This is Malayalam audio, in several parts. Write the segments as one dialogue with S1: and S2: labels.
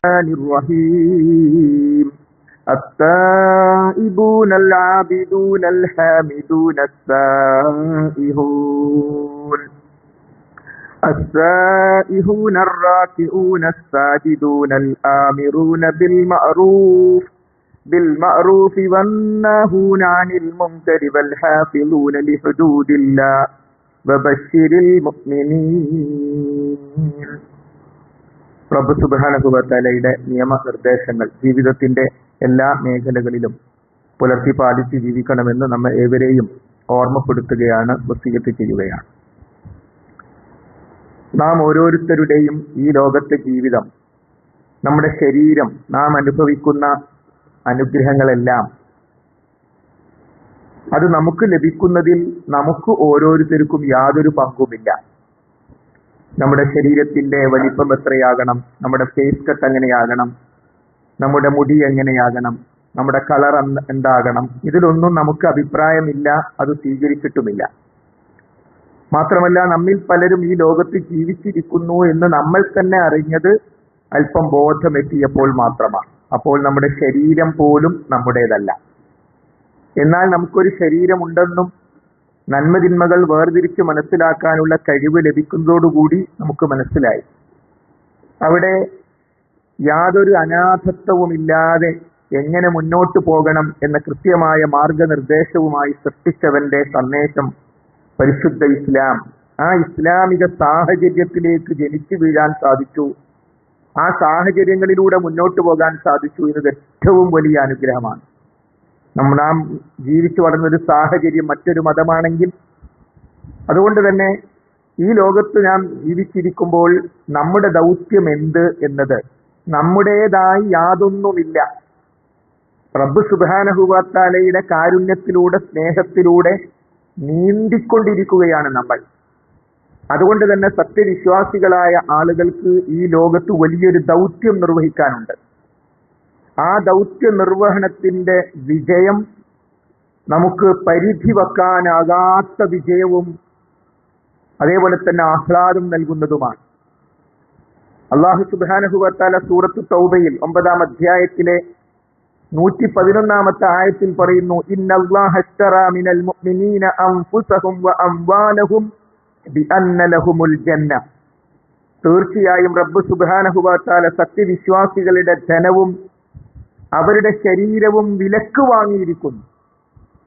S1: الرحيم التائبون العابدون الحامدون السائحون الراكعون الساجدون الآمرون بالمعروف والناهون عن المنكر والحافظون لحدود الله وبشر المؤمنين. റബ്ബ് സുബ്ഹാനഹു വ തആലയുടെ നിയമനിർദ്ദേശങ്ങൾ ജീവിതത്തിന്റെ എല്ലാ മേഖലകളിലും പുലർത്തി പാലിച്ച് ജീവിക്കണമെന്ന് നമ്മെ ഏവരെയും ഓർമ്മപ്പെടുത്തുകയാണ്, വസിയ്യത്ത് ചെയ്യുകയാണ്. നാം ഓരോരുത്തരുടെയും ഈ ലോകത്തെ ജീവിതം, നമ്മുടെ ശരീരം, നാം അനുഭവിക്കുന്ന അനുഗ്രഹങ്ങളെല്ലാം അത് നമുക്ക് ലഭിക്കുന്നതിൽ നമുക്ക് ഓരോരുത്തർക്കും യാതൊരു പങ്കുമില്ല. നമ്മുടെ ശരീരത്തിന്റെ വലിപ്പം എത്രയാകണം, നമ്മുടെ ഫേസ് കട്ട് എങ്ങനെയാകണം, നമ്മുടെ മുടി എങ്ങനെയാകണം, നമ്മുടെ കളർ എന്താകണം, ഇതിലൊന്നും നമുക്ക് അഭിപ്രായമില്ല, അത് സ്വീകരിച്ചിട്ടുമില്ല. മാത്രമല്ല, നമ്മിൽ പലരും ഈ ലോകത്ത് ജീവിച്ചിരിക്കുന്നു എന്ന് നമ്മൾ തന്നെ അറിഞ്ഞത് അല്പം ബോധമെത്തിയപ്പോൾ മാത്രമാണ്. അപ്പോൾ നമ്മുടെ ശരീരം പോലും നമ്മുടേതല്ല. എന്നാൽ നമുക്കൊരു ശരീരമുണ്ടെന്നും നന്മതിന്മകൾ വേർതിരിച്ച് മനസ്സിലാക്കാനുള്ള കഴിവ് ലഭിക്കുന്നതോടുകൂടി നമുക്ക് മനസ്സിലായി, അവിടെ യാതൊരു അനാഥത്വവുമില്ലാതെ എങ്ങനെ മുന്നോട്ട് പോകണം എന്ന കൃത്യമായ മാർഗനിർദ്ദേശവുമായി സൃഷ്ടിച്ചവന്റെ സന്ദേശം പരിശുദ്ധ ഇസ്ലാം. ആ ഇസ്ലാമിക സാഹചര്യത്തിലേക്ക് ജനിച്ചു വീഴാൻ സാധിച്ചു, ആ സാഹചര്യങ്ങളിലൂടെ മുന്നോട്ട് പോകാൻ സാധിച്ചു എന്നത് ഏറ്റവും വലിയ അനുഗ്രഹമാണ്. നാം ജീവിച്ചു വളർന്നൊരു സാഹചര്യം മറ്റൊരു മതമാണെങ്കിൽ, അതുകൊണ്ട് തന്നെ ഈ ലോകത്ത് നാം ജീവിച്ചിരിക്കുമ്പോൾ നമ്മുടെ ദൗത്യം എന്ത് എന്നത് നമ്മുടേതായി യാതൊന്നുമില്ല. റബ്ബ് സുബ്ഹാനഹു വ തആലയുടെ കാരുണ്യത്തിലൂടെ, സ്നേഹത്തിലൂടെ നീന്തിക്കൊണ്ടിരിക്കുകയാണ് നമ്മൾ. അതുകൊണ്ട് തന്നെ സത്യവിശ്വാസികളായ ആളുകൾക്ക് ഈ ലോകത്ത് വലിയൊരു ദൗത്യം നിർവഹിക്കാനുണ്ട്. ആ ദൗത്യ നിർവഹണത്തിന്റെ വിജയം നമുക്ക് പരിധി വെക്കാനാകാത്ത വിജയവും അതേപോലെ തന്നെ ആഹ്ലാദം നൽകുന്നതുമാണ്. അല്ലാഹു സുബ്ഹാനഹു വ തആല സൂറത്ത് തൗബയിൽ 9-ാം അധ്യായത്തിലെ 111-ാമത്തെ ആയത്തിൽ പറയുന്നു, ഇന്നല്ലാഹ അശ്തറാ മിനൽ മുഅ്മിനീന അൻഫുസഹും വ അംവാലഹും ബിഅന്ന ലഹുമുൽ ജന്ന. തീർച്ചയായും റബ്ബ് സുബ്ഹാനഹു വ തആല സത്യവിശ്വാസികളുടെ ധനവും അവരുടെ ശരീരവും വിലക്ക് വാങ്ങിയിരിക്കുന്നു.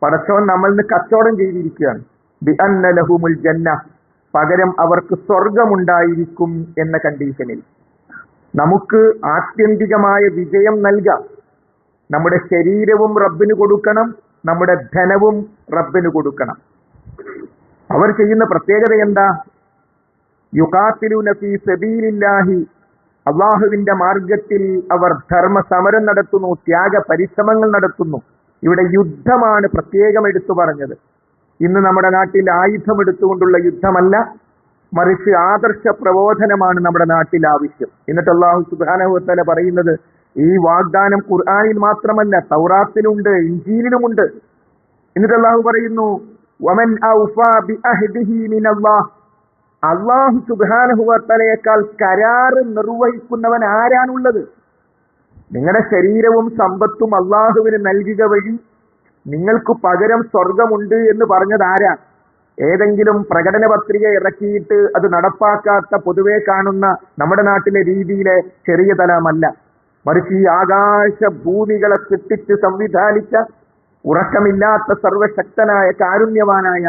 S1: പടച്ചോൻ നമ്മളിന് കച്ചവടം ചെയ്തിരിക്കുകയാണ്. ബിഅന്ന ലഹുമുൽ ജന്ന, പകരം അവർക്ക് സ്വർഗമുണ്ടായിരിക്കും എന്ന കണ്ടീഷനിൽ നമുക്ക് ആത്യന്തികമായ വിജയം നൽകാം. നമ്മുടെ ശരീരവും റബ്ബിന് കൊടുക്കണം, നമ്മുടെ ധനവും റബ്ബിന് കൊടുക്കണം. അവർ ചെയ്യുന്ന പ്രത്യേകത എന്താ? യുഖാത്തിലൂന ഫീ സബീലില്ലാഹി, അള്ളാഹുവിന്റെ മാർഗത്തിൽ അവർ ധർമ്മ സമരം നടത്തുന്നു, ത്യാഗ പരിശ്രമങ്ങൾ നടത്തുന്നു. ഇവിടെ യുദ്ധമാണ് പ്രത്യേകം എടുത്തു പറഞ്ഞത്. ഇന്ന് നമ്മുടെ നാട്ടിൽ ആയുധം എടുത്തുകൊണ്ടുള്ള യുദ്ധമല്ല, മറിച്ച് ആദർശ പ്രബോധനമാണ് നമ്മുടെ നാട്ടിൽ ആവശ്യം. എന്നിട്ട് അല്ലാഹു സുബ്ഹാനഹു വ തആല പറയുന്നത്, ഈ വാഗ്ദാനം ഖുർആനിൽ മാത്രമല്ല, തൗറാത്തിലുണ്ട്, ഇൻജീലിലുമുണ്ട്. എന്നിട്ട് അല്ലാഹു പറയുന്നു, വമൻ ഔഫാ ബിഅഹ്ദിഹി മിനല്ലാഹ്, അല്ലാഹു സുബ്ഹാനഹു വ തആലയേക്കാൾ കരാറ് നിർവഹിക്കുന്നവൻ ആരാണുള്ളത്? നിങ്ങളുടെ ശരീരവും സമ്പത്തും അള്ളാഹുവിന് നൽകുക വഴി നിങ്ങൾക്ക് പകരം സ്വർഗമുണ്ട് എന്ന് പറഞ്ഞത് ആരാ? ഏതെങ്കിലും പ്രകടന പത്രിക ഇറക്കിയിട്ട് അത് നടപ്പാക്കാത്ത പൊതുവെ കാണുന്ന നമ്മുടെ നാട്ടിലെ രീതിയിലെ ചെറിയ തലമല്ല, മറിച്ച് ഈ ആകാശ ഭൂമികളെ സൃഷ്ടിച്ച് സംവിധാനിച്ച ഉറക്കമില്ലാത്ത സർവശക്തനായ കാരുണ്യവാനായ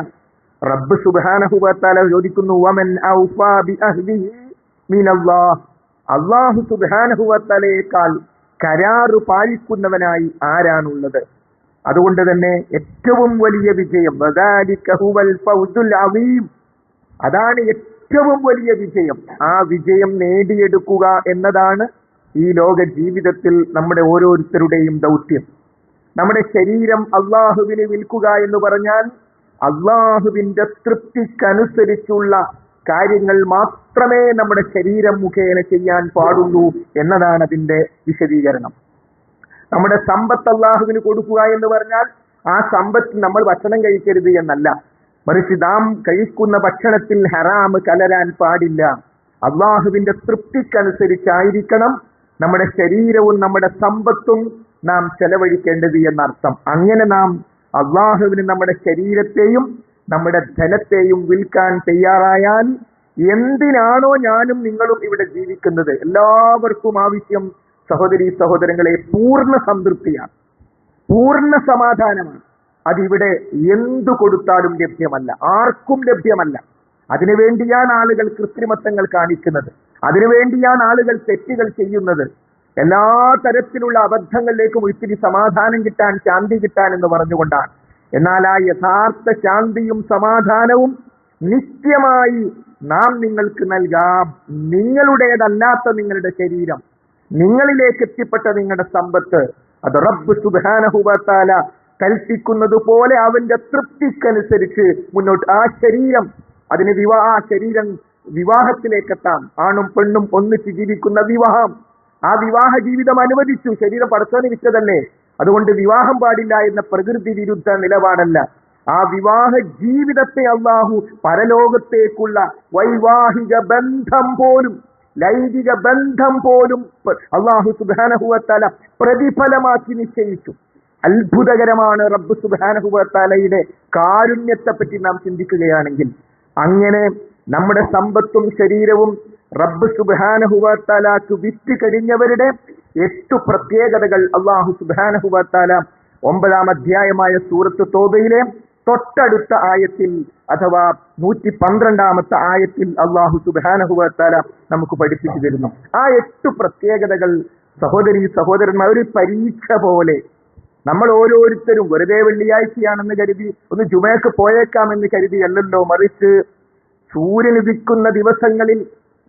S1: റബ്ബ് സുബ്ഹാനഹു വ തആല ചോദിക്കുന്നു, വമൻ ഔഫാ ബിഅഹ്ദിഹി മിനല്ലാഹ്, അല്ലാഹു സുബ്ഹാനഹു വ തആലയേക്കാൾ കരാറ് പാലിക്കുന്നവനായി ആരാണുള്ളത്? അതുകൊണ്ട് തന്നെ ഏറ്റവും വലിയ വിജയം, വദാലിക ഹുവൽ ഫൗസുൽ അസീം, അതാണ് ഏറ്റവും വലിയ വിജയം. ആ വിജയം നേടിയെടുക്കുക എന്നതാണ് ഈ ലോക ജീവിതത്തിൽ നമ്മുടെ ഓരോരുത്തരുടെയും ദൗത്യം. നമ്മുടെ ശരീരം അള്ളാഹുവിന് വിൽക്കുക എന്ന് പറഞ്ഞാൽ അള്ളാഹുവിന്റെ തൃപ്തിക്കനുസരിച്ചുള്ള കാര്യങ്ങൾ മാത്രമേ നമ്മുടെ ശരീരം മുഖേന ചെയ്യാൻ പാടുള്ളൂ എന്നതാണ് അതിന്റെ വിശദീകരണം. നമ്മുടെ സമ്പത്ത് അള്ളാഹുവിന് കൊടുക്കുക എന്ന് പറഞ്ഞാൽ ആ സമ്പത്ത് നമ്മൾ ഭക്ഷണം കഴിക്കരുത് എന്നല്ല, മറിച്ച് നാം കഴിക്കുന്ന ഭക്ഷണത്തിൽ ഹറാം കലരാൻ പാടില്ല. അള്ളാഹുവിന്റെ തൃപ്തിക്കനുസരിച്ചായിരിക്കണം നമ്മുടെ ശരീരവും നമ്മുടെ സമ്പത്തും നാം ചെലവഴിക്കേണ്ടത് എന്നർത്ഥം. അങ്ങനെ നാം അള്ളാഹുവിന് നമ്മുടെ ശരീരത്തെയും നമ്മുടെ ധനത്തെയും വിൽക്കാൻ തയ്യാറായാൽ എന്തിനാണോ ഞാനും നിങ്ങളും ഇവിടെ ജീവിക്കുന്നത്, എല്ലാവർക്കും ആവശ്യം സഹോദരീ സഹോദരങ്ങളെ പൂർണ്ണ സംതൃപ്തിയാണ്, പൂർണ്ണ സമാധാനമാണ്. അതിവിടെ എന്തു കൊടുത്താലും ലഭ്യമല്ല, ആർക്കും ലഭ്യമല്ല. അതിനുവേണ്ടിയാണ് ആളുകൾ കൃത്രിമത്വങ്ങൾ കാണിക്കുന്നത്, അതിനുവേണ്ടിയാണ് ആളുകൾ തെറ്റുകൾ ചെയ്യുന്നത്. എല്ലാ തരത്തിലുള്ള അബദ്ധങ്ങളിലേക്കും ഇത്തിരി സമാധാനം കിട്ടാൻ, ശാന്തി കിട്ടാൻ എന്ന് പറഞ്ഞുകൊണ്ടാണ്. എന്നാൽ ആ യഥാർത്ഥ ശാന്തിയും സമാധാനവും നിത്യമായി നാം നിങ്ങൾക്ക് നൽകാം. നിങ്ങളുടേതല്ലാത്ത നിങ്ങളുടെ ശരീരം, നിങ്ങളിലേക്ക് എത്തിപ്പെട്ട നിങ്ങളുടെ സമ്പത്ത്, അത് റബ്ബ് സുബ്ഹാനഹു വ തആല കൽപ്പിക്കുന്നത് പോലെ അവന്റെ തൃപ്തിക്കനുസരിച്ച് മുന്നോട്ട് ആ ശരീരം, അതിന് ശരീരം വിവാഹത്തിലേക്കെത്താം. ആണും പെണ്ണും ഒന്നിച്ച് ജീവിക്കുന്ന വിവാഹം, ആ വിവാഹ ജീവിതം അനുവദിച്ചു. ശരീരം പടച്ചോനെ വിറ്റതല്ലേ, അതുകൊണ്ട് വിവാഹം പാടില്ല എന്ന പ്രകൃതി വിരുദ്ധ നിലപാടല്ല. ആ വിവാഹ ജീവിതത്തെ അള്ളാഹു പരലോകത്തേക്കുള്ള വൈവാഹിക ബന്ധം പോലും, ലൈംഗിക ബന്ധം പോലും അള്ളാഹു സുബ്ഹാനഹു വ തആല പ്രതിഫലമാക്കി നിശ്ചയിച്ചു. അത്ഭുതകരമാണ് റബ്ബ് സുബ്ഹാനഹു വ തആലയുടെ കാരുണ്യത്തെ പറ്റി നാം ചിന്തിക്കുകയാണെങ്കിൽ. അങ്ങനെ നമ്മുടെ സമ്പത്തും ശരീരവും റബ്ബ് സുബ്ഹാനഹു വ തആലക്ക് വിറ്റ് കഴിഞ്ഞവരുടെ 8 പ്രത്യേകതകൾ അള്ളാഹു സുബ്ഹാനഹു വ തആല 9-ാം അധ്യായമായ സൂറത്ത് തൗബയിലെ തൊട്ടടുത്ത ആയത്തിൽ അഥവാ 112-ാമത്തെ ആയത്തിൽ അള്ളാഹു സുബ്ഹാനഹു വ തആല നമുക്ക് പഠിപ്പിച്ചു തരുന്നു. ആ 8 പ്രത്യേകതകൾ സഹോദരീ സഹോദരന്മാർ ഒരു പരീക്ഷ പോലെ നമ്മൾ ഓരോരുത്തരും വെറുതെ വെള്ളിയാഴ്ചയാണെന്ന് കരുതി ഒന്ന് ജുമയ്ക്ക് പോയേക്കാമെന്ന് കരുതി അല്ലല്ലോ, മറിച്ച് സൂര്യൻ ഉദിക്കുന്ന ദിവസങ്ങളിൽ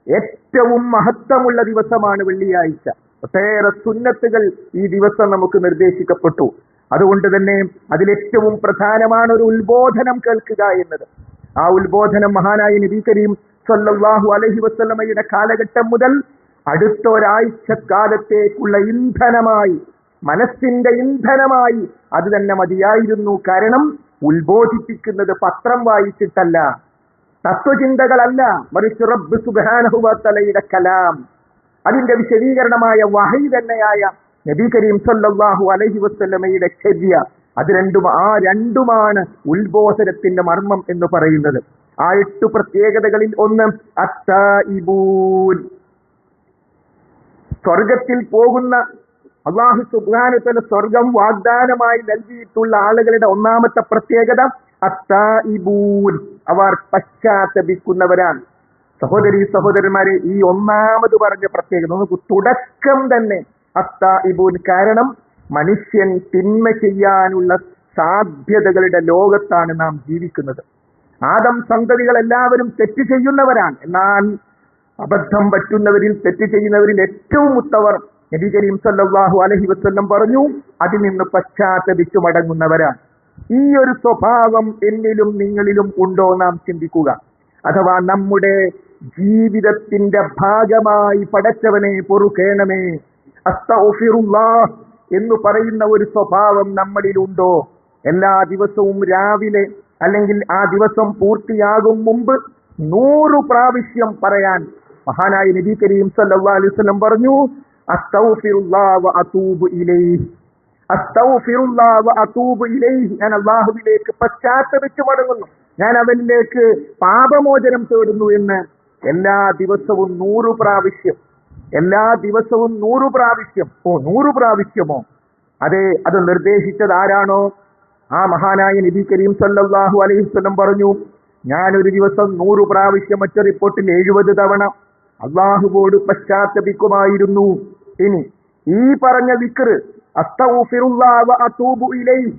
S1: ഏറ്റവും മഹത്വമുള്ള ദിവസമാണ് വെള്ളിയാഴ്ച. ഒട്ടേറെ സുന്നത്തുകൾ ഈ ദിവസം നമുക്ക് നിർദ്ദേശിക്കപ്പെട്ടു. അതുകൊണ്ട് തന്നെ അതിലേറ്റവും പ്രധാനമാണ് ഒരു ഉത്ബോധനം കേൾക്കുക എന്നത്. ആ ഉത്ബോധനം മഹാനായ നബി കരീം സ്വല്ലല്ലാഹു അലൈഹി വസല്ലമയുടെ കാലഘട്ടം മുതൽ അടുത്ത ഒരാഴ്ചക്കാലത്തേക്കുള്ള ഇന്ധനമായി, മനസ്സിന്റെ ഇന്ധനമായി അത് തന്നെ മതിയായിരുന്നു. കാരണം ഉത്ബോധിപ്പിക്കുന്നത് പത്രം വായിച്ചിട്ടല്ല, തത്വചിന്തകളല്ല, മറിച്ച് റബ്ബ് സുബ്ഹാനഹു വ തആലയുടെ കലാം, അതിന്റെ വിശദീകരണമായ വഹി തന്നെയായ നബി കരീം സല്ലല്ലാഹു അലൈഹി വസല്ലമയുടെ ചര്യ. അത് രണ്ടുമാണ് ഉത്ബോധനത്തിന്റെ മർമ്മം എന്ന് പറയുന്നത്. ആ 8 പ്രത്യേകതകളിൽ ഒന്ന് അത്തായിബൂൻ, സ്വർഗത്തിൽ പോകുന്ന അല്ലാഹു സുബ്ഹാനഹു വ തആല സ്വർഗം വാഗ്ദാനമായി നൽകിയിട്ടുള്ള ആളുകളുടെ ഒന്നാമത്തെ പ്രത്യേകത അത്തായിബൂൻ, അവർ പശ്ചാത്തപിക്കുന്നവരാണ്. സഹോദരീ സഹോദരന്മാരെ, ഈ ഒന്നാമത് പറഞ്ഞ പ്രത്യേകത നമുക്ക് തുടക്കം തന്നെ അത്തായിബൂൻ. കാരണം മനുഷ്യൻ തിന്മ ചെയ്യാനുള്ള സാധ്യതകളുടെ ലോകത്താണ് നാം ജീവിക്കുന്നത്. ആദം സന്തതികൾ എല്ലാവരും തെറ്റ് ചെയ്യുന്നവരാണ്. എന്നാൽ അബദ്ധം പറ്റുന്നവരിൽ, തെറ്റ് ചെയ്യുന്നവരിൽ ഏറ്റവും ഉത്തവർ നബി കരീം സല്ലല്ലാഹു അലൈഹി വസല്ലം പറഞ്ഞു, അതിൽ നിന്ന് പശ്ചാത്തപിച്ചു മടങ്ങുന്നവരാണ്. ഈ ഒരു സ്വഭാവം എന്നിലും നിങ്ങളിലും ഉണ്ടോ നാം ചിന്തിക്കുക. അഥവാ നമ്മുടെ ജീവിതത്തിന്റെ ഭാഗമായി പടച്ചവനെ പൊറുക്കേണമേ, അസ്തഗ്ഫിറുല്ലാഹ് എന്ന് പറയുന്ന ഒരു സ്വഭാവം നമ്മളിലുണ്ടോ? എല്ലാ ദിവസവും രാവിലെ അല്ലെങ്കിൽ ആ ദിവസം പൂർത്തിയാകും മുമ്പ് 100 പ്രാവശ്യം പറയാൻ മഹാനായ നബി കരീം സല്ലല്ലാഹു അലൈഹി വസല്ലം പറഞ്ഞു, അസ്തഗ്ഫിറുല്ലാഹ് വ അതൂബു ഇലൈഹി, അസ്തഗ്ഫിറുല്ലാഹ് വ അതൂബു ഇലൈഹി, ഞാൻ അല്ലാഹുവിലേക്ക് പശ്ചാത്തപിച്ചു മടങ്ങുന്നു, ഞാൻ അവനിലേക്ക് പാപമോചനം തേടുന്നു എന്ന് എല്ലാ ദിവസവും 100 പ്രാവശ്യം, എല്ലാ ദിവസവും 100 പ്രാവശ്യം. 100 പ്രാവശ്യമോ? അതെ, അത് നിർദ്ദേശിച്ചത് ആരാണോ ആ മഹാനായ നബി കരീം സല്ലല്ലാഹു അലൈഹി വസല്ലം പറഞ്ഞു, ഞാൻ ഒരു ദിവസം 100 പ്രാവശ്യം, മറ്റു റിപ്പോർട്ടിൽ 70 തവണ അള്ളാഹുവോട് പശ്ചാത്തപിക്കുമായിരുന്നു. ഇനി ഈ പറഞ്ഞ ദിക്ർ അസ്തഗ്ഫിറുല്ലാഹ് വ അതൂബു ഇലൈഹി,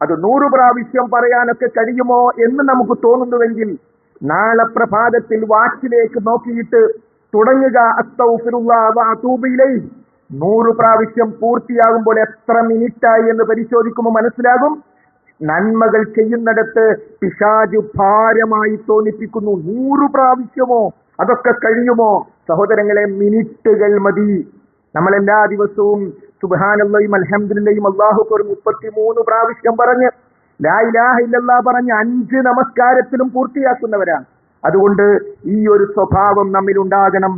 S1: അത് 100 പ്രാവശ്യം പറയാനൊക്കെ കഴിയുമോ എന്ന് നമുക്ക് തോന്നുന്നുവെങ്കിൽ നാളെ പ്രഭാതത്തിൽ വാച്ചിലേക്ക് നോക്കിയിട്ട് തുടങ്ങുക അസ്തഗ്ഫിറുല്ലാഹ് വ അതൂബു ഇലൈഹി. 100 പ്രാവശ്യം പൂർത്തിയാകുമ്പോൾ എത്ര മിനിറ്റായി എന്ന് പരിശോധിക്കുമ്പോൾ മനസ്സിലാകും. നന്മകൾ ചെയ്യുന്നിടത്ത് പിശാച് ഭാരമായി തോന്നിപ്പിക്കുന്നു. 100 പ്രാവശ്യമോ? അതൊക്കെ കഴിയുമോ? സഹോദരങ്ങളെ, മിനിറ്റുകൾ മതി. നമ്മൾ എല്ലാ ദിവസവും സുബ്ഹാനല്ലാഹും അൽഹംദുലില്ലാഹും അല്ലാഹു അക്ബർ 33 പ്രാവശ്യം പറഞ്ഞ് ലാ ഇലാഹ ഇല്ലല്ലാഹ് പറഞ്ഞ് 5 നമസ്കാരത്തിലും പൂർത്തിയാക്കുന്നവരാണ്. അതുകൊണ്ട് ഈ ഒരു സ്വഭാവം നമ്മിൽ ഉണ്ടാകണം.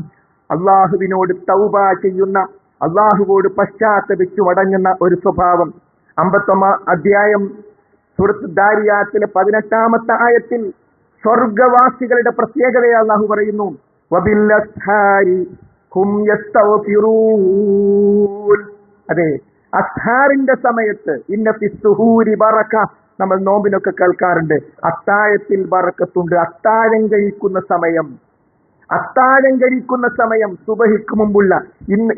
S1: അള്ളാഹുവിനോട് തൗബ ചെയ്യുന്ന, അള്ളാഹുവോട് പശ്ചാത്തപിച്ചു മടങ്ങുന്ന ഒരു സ്വഭാവം. 51 അധ്യായം സൂറത്ത് ദാരിയാത്തിലെ 18-ാമത്തെ ആയത്തിൽ സ്വർഗവാസികളുടെ പ്രത്യേകതയെ അള്ളാഹു പറയുന്നു, വബില്ലസ്ഹാരി ഹും യസ്തഗ്ഫിറൂൻ. അതെ, അസ്ഹാറിന്റെ സമയത്ത് ഇന്ന ഫിസ്സുഹൂരി ബറക, നമ്മൾ നോമ്പിനൊക്കെ കേൾക്കാറുണ്ട്, അത്താഴത്തിൽ ബറക്കത്തുണ്ട്. അത്താഴം കഴിക്കുന്ന സമയം സുബഹിക്ക് മുമ്പുള്ള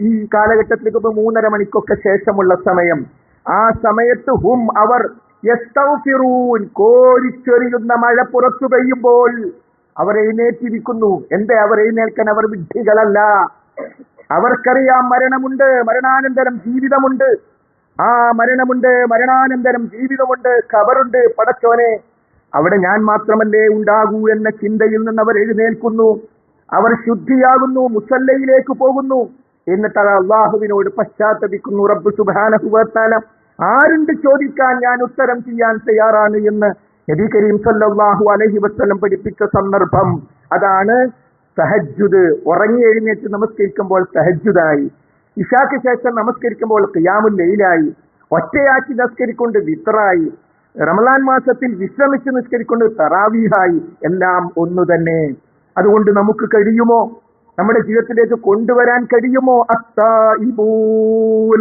S1: ഈ കാലഘട്ടത്തിലേക്ക് 3:30 മണിക്കൊക്കെ ശേഷമുള്ള സമയം, ആ സമയത്ത് ഹും അവർ യസ്തഗ്ഫിറൂൻ, കോരിച്ചൊരിയുന്ന മഴ പുറത്തു പെയ്യുമ്പോൾ അവർ എഴുന്നേറ്റിരിക്കുന്നു. എന്തേ അവർ എഴുന്നേൽക്കാൻ? അവർ വിഡ്ഢികളല്ല. അവർക്കറിയാം മരണമുണ്ട്, മരണാനന്തരം ജീവിതമുണ്ട്. ആ മരണമുണ്ട്, മരണാനന്തരം ജീവിതമുണ്ട്, ഖബറുണ്ട്. പടച്ചോനെ, അവിടെ ഞാൻ മാത്രമല്ലേ ഉണ്ടാകൂ എന്ന ചിന്തയിൽ നിന്ന് അവർ എഴുന്നേൽക്കുന്നു. അവർ ശുദ്ധിയാകുന്നു, മുസല്ലയിലേക്ക് പോകുന്നു. എന്നിട്ട് അള്ളാഹുവിനോട് പശ്ചാത്തപിക്കുന്നു. റബ്ബ് സുബ്ഹാനഹു വ തആല ആരുണ്ട് ചോദിക്കാൻ, ഞാൻ ഉത്തരം ചെയ്യാൻ തയ്യാറാണ് എന്ന് നബി കരീം സല്ലല്ലാഹു അലൈഹി വസല്ലം പഠിപ്പിച്ച സന്ദർഭം അതാണ്. തഹജ്ജുദ്, ഉറങ്ങി എഴുന്നേറ്റ് നമസ്കരിക്കുമ്പോൾ തഹജ്ജുദായി, ഇശാക്ക് ശേഷം നമസ്കരിക്കുമ്പോൾ ഖിയാമുൽ ലൈലായി, ഒറ്റയാക്കി നമസ്കരിക്കൊണ്ട് വിത്റായി, റമളാൻ മാസത്തിൽ വിശ്രമിച്ച് നിസ്കരിക്കൊണ്ട് തറാവീഹായി, എല്ലാം ഒന്നു തന്നെ. അതുകൊണ്ട് നമുക്ക് കഴിയുമോ? നമ്മുടെ ജീവിതത്തിലേക്ക് കൊണ്ടുവരാൻ കഴിയുമോ? അത്തായിബൂൻ,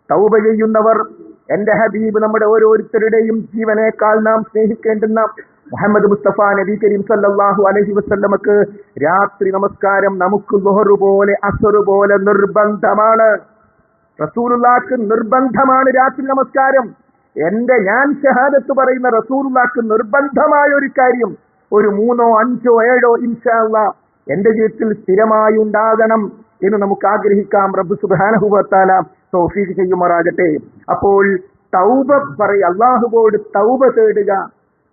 S1: തൗബ ചെയ്യുന്നവർ. എന്റെ ഹബീബ്, നമ്മുടെ ഓരോരുത്തരുടെയും ജീവനേക്കാൾ നാം സ്നേഹിക്കേണ്ടുന്ന മുഹമ്മദ് മുസ്തഫ നബി കരീം സല്ലല്ലാഹു അലൈഹി വസല്ലമക്ക് രാത്രി നമസ്കാരം നമുക്ക് ളുഹ്റ് പോലെ അസ്ർ പോലെ നിർബന്ധമാണ്. റസൂലുള്ളാഹിക്ക് നിർബന്ധമാണ് രാത്രി നമസ്കാരം. ഞാൻ ഷഹാദത്ത് പറയുന്ന റസൂലുള്ളാഹിക്ക് നിർബന്ധമായ ഒരു കാര്യം, ഒരു 3, 5, 7 ഇൻഷാ അല്ലാഹ് എന്റെ ജീവിതത്തിൽ സ്ഥിരമായി ഉണ്ടാകണം എന്ന് നമുക്ക് ആഗ്രഹിക്കാം. റബ്ബ് സുബ്ഹാനഹു വ തആല തൗഫീഖ് ചെയ്യുമാറാകട്ടെ. അപ്പോൾ തൗബ പറയുക, അല്ലാഹുവോട് തൗബ തേടുക,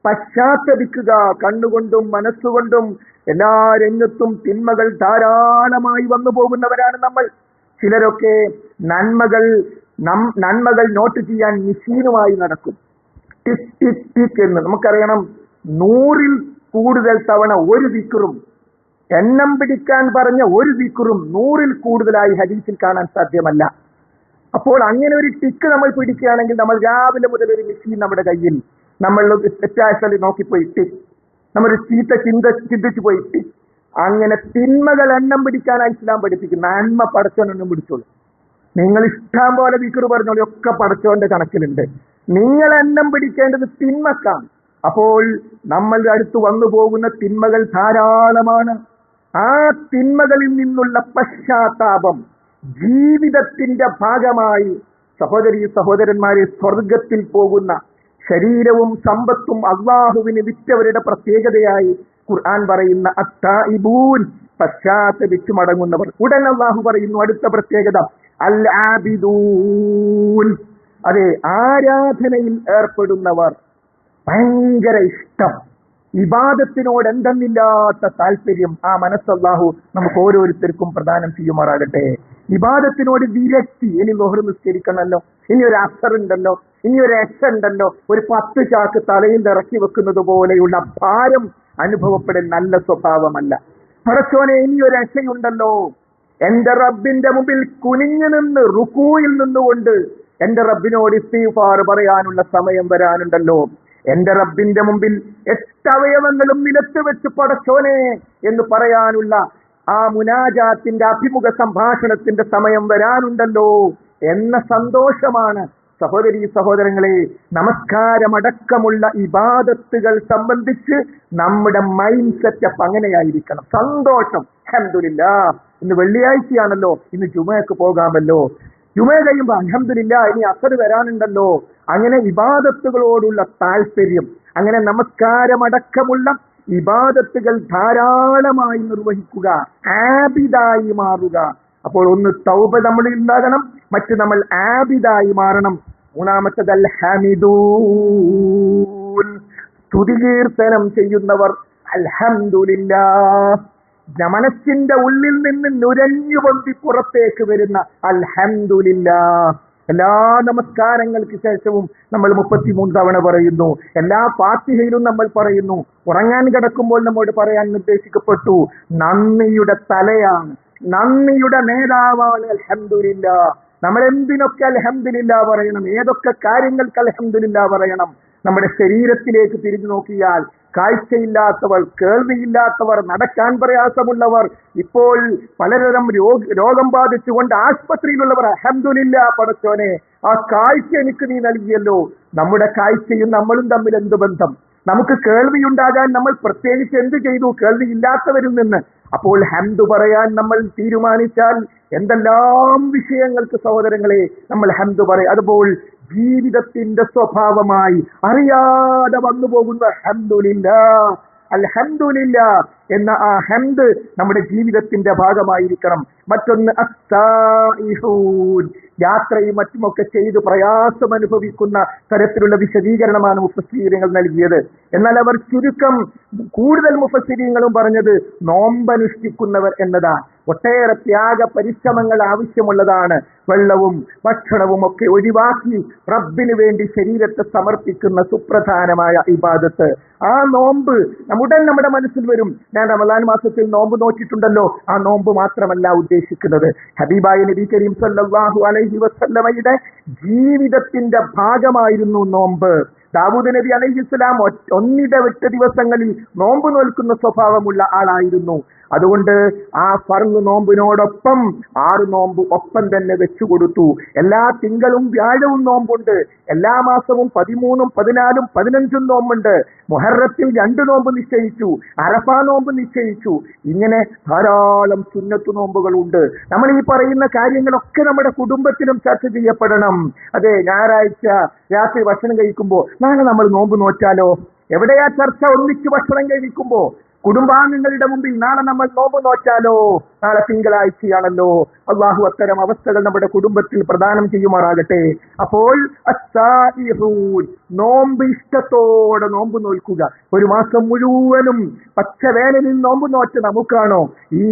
S1: പശ്ചാത്തപിക്കുക. കണ്ണുകൊണ്ടും മനസ്സുകൊണ്ടും എല്ലാ രംഗത്തും തിന്മകൾ ധാരാളമായി വന്നു പോകുന്നവരാണ് നമ്മൾ. ചിലരൊക്കെ നന്മകൾ നോട്ട് ചെയ്യാൻ മെഷീനുമായി നടക്കും. ടിക് ടിക് ടിക് എന്ന് നമുക്കറിയണം. 100-ൽ കൂടുതൽ തവണ ഒരു ദിക്റും, എണ്ണം പിടിക്കാൻ പറഞ്ഞ ഒരു ദിക്റും 100-ൽ കൂടുതലായി ഹദീസിൽ കാണാൻ സാധ്യമല്ല. അപ്പോൾ അങ്ങനെ ഒരു ടിക്ക് നമ്മൾ പിടിക്കുകയാണെങ്കിൽ, നമ്മൾ രാവിലെ മുതൽ ഒരു മെഷീൻ നമ്മുടെ കയ്യിൽ, നമ്മൾ തെറ്റായ സ്ഥലം നോക്കിപ്പോയി ടിക്, നമ്മൾ ചീത്ത ചിന്തിച്ചു പോയി ടിക്. അങ്ങനെ തിന്മകൾ എണ്ണം പിടിക്കാനായി ഇസ്ലാം പഠിപ്പിക്കും. നന്മ പടച്ചോനെണ്ണം പിടിച്ചോളൂ. നിങ്ങൾ ഇഷ്ടം പോലെ ദിക്റ് പറഞ്ഞോളൂ, ഒക്കെ പടച്ചോന്റെ കണക്കിലുണ്ട്. നിങ്ങൾ എണ്ണം പിടിക്കേണ്ടത് തിന്മക്കാണ്. അപ്പോൾ നമ്മളുടെ അടുത്ത് വന്നു പോകുന്ന തിന്മകൾ ധാരാളമാണ്. ആ തിന്മകളിൽ നിന്നുള്ള പശ്ചാത്താപം ജീവിതത്തിന്റെ ഭാഗമായി സഹോദരന്മാരെ, സ്വർഗത്തിൽ പോകുന്ന ശരീരവും സമ്പത്തും അള്ളാഹുവിന് വിറ്റവരുടെ പ്രത്യേകതയായി ഖുർആൻ പറയുന്ന അത്തായിബൂൻ, പശ്ചാത്തപിച്ചു മടങ്ങുന്നവർ. ഉടൻ അള്ളാഹു പറയുന്നു അടുത്ത പ്രത്യേകത, അൽ ആബിദൂൻ. അതെ, ആരാധനയിൽ ഏർപ്പെടുന്നവർ. ഭയങ്കര ഇഷ്ടം, ഇബാദത്തിനോട് എന്തെന്നില്ലാത്ത താല്പര്യം, ആ മനസ്സല്ലാഹു നമുക്ക് ഓരോരുത്തർക്കും പ്രദാനം ചെയ്യുമാറാകട്ടെ. ഇബാദത്തിനോട് വിരക്തി. ഇനി ളുഹ്ർ നിസ്കരിക്കണമല്ലോ, ഇനി ഒരു അസർ ഉണ്ടല്ലോ, ഇനി ഒരു എഷ ഉണ്ടല്ലോ, ഒരു 10 ചാക്ക് തലയിൽ ഇറക്കി വെക്കുന്നത് പോലെയുള്ള ഭാരം അനുഭവപ്പെടൽ നല്ല സ്വഭാവമല്ല. പടച്ചോനെ, ഇനി ഒരു എഷയുണ്ടല്ലോ, എന്റെ റബ്ബിന്റെ മുമ്പിൽ കുനിഞ്ഞു നിന്ന് റുകൂയിൽ നിന്നുകൊണ്ട് എന്റെ റബ്ബിനോട് ഇസ്തിഗ്ഫാർ പറയാനുള്ള സമയം വരാനുണ്ടല്ലോ. എന്റെ റബ്ബിന്റെ മുമ്പിൽ 8 അവയവങ്ങളും നിലത്ത് വെച്ച് പടച്ചോനെ എന്ന് പറയാനുള്ള ആ മുനാജാത്തിന്റെ അഭിമുഖ സംഭാഷണത്തിന്റെ സമയം വരാനുണ്ടല്ലോ എന്ന സന്തോഷമാണ്. സഹോദരങ്ങളെ, നമസ്കാരമടക്കമുള്ള ഇബാദത്തുകൾ സംബന്ധിച്ച് നമ്മുടെ മൈൻഡ് സെറ്റപ്പ് അങ്ങനെയായിരിക്കണം. സന്തോഷം. അൽഹംദുലില്ലാഹ്, ഇന്ന് വെള്ളിയാഴ്ചയാണല്ലോ, ഇന്ന് ജുമയ്ക്ക് പോകാമല്ലോ, ജുമ കഴിയുമ്പോ അൽഹംദുലില്ലാഹ് ഇനി അസർ വരാനുണ്ടല്ലോ. അങ്ങനെ ഇബാദത്തുകളോടുള്ള താല്പര്യം, അങ്ങനെ നമസ്കാരമടക്കമുള്ള ഇബാദത്തുകൾ ധാരാളമായി നിർവഹിക്കുക, ആബിദായി മാറുക. അപ്പോൾ ഒന്ന് തൗബ നമ്മളിൽ ഉണ്ടാകണം, മറ്റ് നമ്മൾ ആബിദായി മാറണം. മൂന്നാമത്തത് അൽ ഹമീദൂൻ, സ്തുതികീർത്തനം ചെയ്യുന്നവർ. അൽഹംദുലില്ലാഹ്, മനസ്സിന്റെ ഉള്ളിൽ നിന്ന് നുരഞ്ഞു പൊന്തി പുറത്തേക്ക് വരുന്ന അൽഹംദുലില്ലാഹ്. എല്ലാ നമസ്കാരങ്ങൾക്ക് ശേഷവും നമ്മൾ 33 തവണ പറയുന്നു. എല്ലാ ഫാത്തിഹയിലും നമ്മൾ പറയുന്നു. ഉറങ്ങാൻ കിടക്കുമ്പോൾ നമ്മോട് പറയാൻ നിർദ്ദേശിക്കപ്പെട്ടു. നന്ദിയുടെ തലയാണ്, നന്ദിയുടെ നേതാവാണ് അൽഹംദുലില്ലാ. നമ്മൾ എന്തിനൊക്കെ അൽഹംദുലില്ലാ പറയണം, ഏതൊക്കെ കാര്യങ്ങൾക്ക് അൽഹംദുലില്ലാ പറയണം. നമ്മുടെ ശരീരത്തിലേക്ക് തിരിഞ്ഞു നോക്കിയാൽ കാഴ്ചയില്ലാത്തവർ, കേൾവിയില്ലാത്തവർ, നടക്കാൻ പ്രയാസമുള്ളവർ, ഇപ്പോൾ പലതരം രോഗം ബാധിച്ചുകൊണ്ട് ആശുപത്രിയിലുള്ളവർ, അൽഹംദുലില്ലാ പടച്ചോനെ ആ കാഴ്ച എനിക്ക് നീ നൽകിയല്ലോ. നമ്മുടെ കാഴ്ചയും നമ്മളും തമ്മിൽ എന്ത് ബന്ധം? നമുക്ക് കേൾവിയുണ്ടാകാൻ നമ്മൾ പ്രത്യേകിച്ച് എന്ത് ചെയ്തു കേൾവിയില്ലാത്തവരിൽ നിന്ന്? അപ്പോൾ ഹംദ് പറയാൻ നമ്മൾ തീരുമാനിച്ചാൽ എന്തെല്ലാം വിഷയങ്ങൾക്ക് സഹോദരങ്ങളെ നമ്മൾ ഹംദ് പറയാം. അതുപോലെ ജീവിതത്തിന്റെ സ്വഭാവമായി അറിയാതെ വന്നു പോകുന്ന അൽഹംദുലില്ലാ, അൽഹംദുലില്ലാ എന്ന ആ ഹംദ് നമ്മുടെ ജീവിതത്തിന്റെ ഭാഗമായിരിക്കണം. മറ്റൊന്ന് അസ്സായിഹൂൻ, യാത്രയും മറ്റുമൊക്കെ ചെയ്ത് പ്രയാസം അനുഭവിക്കുന്ന തരത്തിലുള്ള വിശദീകരണമാണ് മുഫസ്സിരീങ്ങൾ നൽകിയത്. എന്നാൽ അവർ ചുരുക്കം കൂടുതൽ മുഫസ്സിരീങ്ങളും പറഞ്ഞത് നോമ്പനുഷ്ഠിക്കുന്നവർ എന്നതാണ്. ഒട്ടേറെ ത്യാഗ പരിശ്രമങ്ങൾ ആവശ്യമുള്ളതാണ്. വെള്ളവും ഭക്ഷണവും ഒക്കെ ഒഴിവാക്കി റബ്ബിന് വേണ്ടി ശരീരത്തെ സമർപ്പിക്കുന്ന സുപ്രധാനമായ ഇബാദത്ത്. ആ നോമ്പ് നമ്മുടെ മനസ്സിൽ വരും, ഞാൻ റമളാൻ മാസത്തിൽ നോമ്പ് നോറ്റിട്ടുണ്ടല്ലോ. ആ നോമ്പ് മാത്രമല്ല ഉദ്ദേശിക്കുന്നത്, ഹബീബായ നബി കരീം സല്ലല്ലാഹു അലൈഹി വസല്ലമയുടെ ജീവിതത്തിന്റെ ഭാഗമായിരുന്നു നോമ്പ്. ദാവൂദ് നബി അലൈഹിസ്സലാം ഒന്നിടവിട്ട ദിവസങ്ങളിൽ നോമ്പ് നോൽക്കുന്ന സ്വഭാവമുള്ള ആളായിരുന്നു. അതുകൊണ്ട് ആ ഫർള് നോമ്പിനോടൊപ്പം 6 നോമ്പ് ഒപ്പം തന്നെ വെച്ചു കൊടുത്തു. എല്ലാ തിങ്കളും വ്യാഴവും നോമ്പുണ്ട്. എല്ലാ മാസവും 13, 14, 15 നോമ്പുണ്ട്. മുഹറത്തിൽ 2 നോമ്പ് നിശ്ചയിച്ചു. അറഫ നോമ്പ് നിശ്ചയിച്ചു. ഇങ്ങനെ ധാരാളം സുന്നത്തു നോമ്പുകളുണ്ട്. നമ്മൾ ഈ പറയുന്ന കാര്യങ്ങളൊക്കെ നമ്മുടെ കുടുംബത്തിലും ചർച്ച ചെയ്യപ്പെടണം. അതെ, ഞായറാഴ്ച രാത്രി ഭക്ഷണം കഴിക്കുമ്പോ നാളെ നമ്മൾ നോമ്പ് നോറ്റാലോ? എവിടെയാ ചർച്ച? ഒന്നിച്ച് ഭക്ഷണം കഴിക്കുമ്പോ കുടുംബാംഗങ്ങളുടെ മുമ്പിൽ നാളെ നമ്മൾ നോമ്പ് നോറ്റാലോ? നാളെ തിങ്കളാഴ്ചയാണല്ലോ. അള്ളാഹു അത്തരം അവസ്ഥകൾ നമ്മുടെ കുടുംബത്തിൽ പ്രദാനം ചെയ്യുമാറാകട്ടെ. അപ്പോൾ അസ്സായിഹൂൻ, നോമ്പ് ഇഷ്ടത്തോടെ നോമ്പ് നോൽക്കുക. ഒരു മാസം മുഴുവനും പച്ചവേനലിൽ നോമ്പ് നോറ്റ നമുക്കാണോ ഈ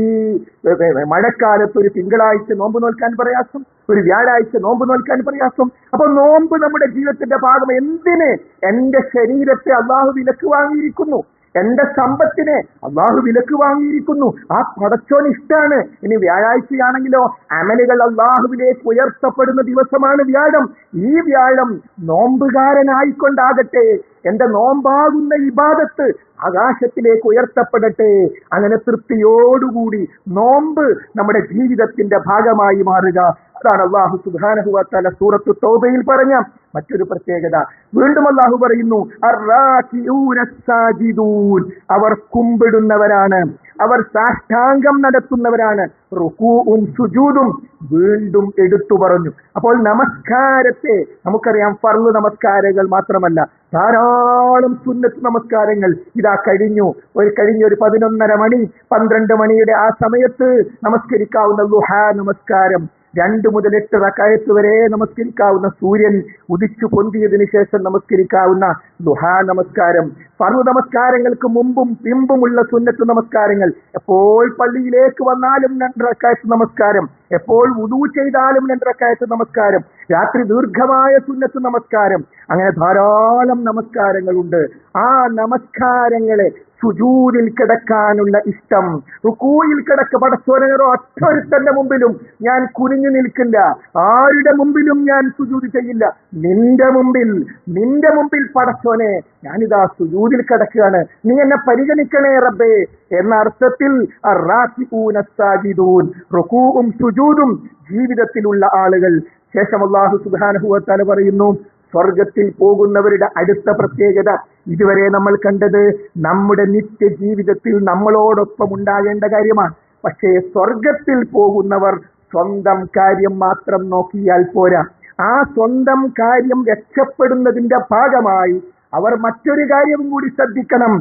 S1: മഴക്കാലത്ത് ഒരു തിങ്കളാഴ്ച നോമ്പ് നോൽക്കാൻ പ്രയാസം, ഒരു വ്യാഴാഴ്ച നോമ്പ് നോൽക്കാൻ പ്രയാസം? അപ്പൊ നോമ്പ് നമ്മുടെ ജീവിതത്തിന്റെ ഭാഗം. എന്തിന്? എന്റെ ശരീരത്തെ അള്ളാഹു വിലക്ക് വാങ്ങിയിരിക്കുന്നു, എന്റെ സമ്പത്തിനെ അള്ളാഹു വിലക്ക് വാങ്ങിയിരിക്കുന്നു. ആ പടച്ചോൻ ഇഷ്ടാണ്. ഇനി വ്യാഴാഴ്ചയാണെങ്കിലോ അമലുകൾ അള്ളാഹുവിലേക്ക് ഉയർത്തപ്പെടുന്ന ദിവസമാണ് വ്യാഴം. ഈ വ്യാഴം നോമ്പുകാരനായിക്കൊണ്ടാകട്ടെ എന്റെ നോമ്പാകുന്ന ഇബാദത്ത് ആകാശത്തിലേക്ക് ഉയർത്തപ്പെടട്ടെ. അങ്ങനെ തൃപ്തിയോടുകൂടി നോമ്പ് നമ്മുടെ ജീവിതത്തിന്റെ ഭാഗമായി മാറുക. അതാണ് അല്ലാഹു സുബ്ഹാനഹു വ തആല സൂറത്തു തൗബയിൽ പറഞ്ഞ മറ്റൊരു പ്രത്യേകത. വീണ്ടും അല്ലാഹു പറയുന്നു, അർറാകിഊന സാജിദൂൻ, അവർ കുമ്പിടുന്നവരാണ്, അവർ സാഷ്ടാംഗം നടത്തുന്നവരാണ്. റുകൂഉം സുജൂദും വീണ്ടും എടുത്തു പറഞ്ഞു. അപ്പോൾ നമസ്കാരത്തെ നമുക്കറിയാം, ഫർള് നമസ്കാരങ്ങൾ മാത്രമല്ല, ധാരാളം സുന്നത്ത് നമസ്കാരങ്ങൾ ഇതാ കഴിഞ്ഞു ഒരു 11:30 മണി 12 മണിയുടെ ആ സമയത്ത് നമസ്കരിക്കാവുന്ന ളുഹാ നമസ്കാരം, 2 മുതൽ 8 റക്അത്ത് വരെ നമസ്കരിക്കാവുന്ന, സൂര്യൻ ഉദിച്ചു പൊന്തിയതിനു ശേഷം നമസ്കരിക്കാവുന്ന ദുഹാ നമസ്കാരം, ഫർള് നമസ്കാരങ്ങൾക്ക് മുമ്പും പിമ്പുമുള്ള സുന്നത്ത് നമസ്കാരങ്ങൾ, എപ്പോൾ പള്ളിയിലേക്ക് വന്നാലും 2 റക്അത്ത് നമസ്കാരം, എപ്പോൾ വുദൂ ചെയ്താലും 2 റക്അത്ത് നമസ്കാരം, രാത്രി ദീർഘമായ സുന്നത്ത് നമസ്കാരം, അങ്ങനെ ധാരാളം നമസ്കാരങ്ങളുണ്ട്. ആ നമസ്കാരങ്ങളെ സുജൂദിൽ കിടക്കാനുള്ള ഇഷ്ടം, റുകൂയിൽ കിടക്ക. പടച്ചോനോ ഒറ്റൊരുത്തന്റെ മുമ്പിലും ഞാൻ കുനിഞ്ഞു നിൽക്കില്ല, ആരുടെ മുമ്പിലും ഞാൻ സുജൂദ് ചെയ്യില്ല. നിന്റെ മുമ്പിൽ പടച്ചോനെ ഞാനിതാ സുജൂദിൽ കിടക്കുകയാണ്, നീ എന്നെ പരിഗണിക്കണേ റബ്ബേ എന്ന അർത്ഥത്തിൽ അർറാകിഊന സാജിദൂൻ, റുകൂഉം സുജൂദും ജീവിതത്തിലുള്ള ആളുകൾ. ശേഷം അല്ലാഹു സുബ്ഹാനഹു വ തആല പറയുന്നു, സ്വർഗത്തിൽ പോകുന്നവരുടെ അടുത്ത പ്രത്യേകത ഇതുവരെ നമ്മൾ കണ്ടത് നമ്മുടെ നിത്യജീവിതത്തിൽ നമ്മളോടൊപ്പം ഉണ്ടാകേണ്ട കാര്യമാണ്. പക്ഷേ സ്വർഗത്തിൽ പോകുന്നവർ സ്വന്തം കാര്യം മാത്രം നോക്കിയാൽ പോരാ. ആ സ്വന്തം കാര്യം രക്ഷപ്പെടുന്നതിന്റെ ഭാഗമായി അവർ മറ്റൊരു കാര്യവും കൂടി ശ്രദ്ധിക്കണം.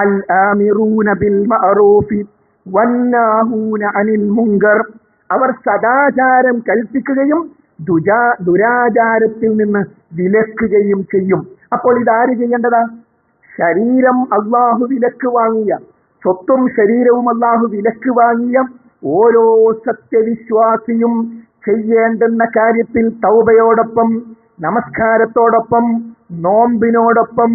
S1: അൽ ആമിറൂന ബിൽ മഅറൂഫി വന്നാഹൂന അനിൽ മുങ്കർ, അവർ സദാചാരം കൽപ്പിക്കുകയും ദുരാചാരത്തിൽ നിന്ന് വിലക്കുകയും ചെയ്യും. അപ്പോൾ ഇതാര് ചെയ്യേണ്ടതാ? ശരീരം അള്ളാഹു വിലക്ക് വാങ്ങിയ, സ്വത്തും ശരീരവും അള്ളാഹു വിലക്ക് വാങ്ങിയ ഓരോ സത്യവിശ്വാസിയും ചെയ്യേണ്ടുന്ന കാര്യത്തിൽ തൗബയോടൊപ്പം, നമസ്കാരത്തോടൊപ്പം, നോമ്പിനോടൊപ്പം,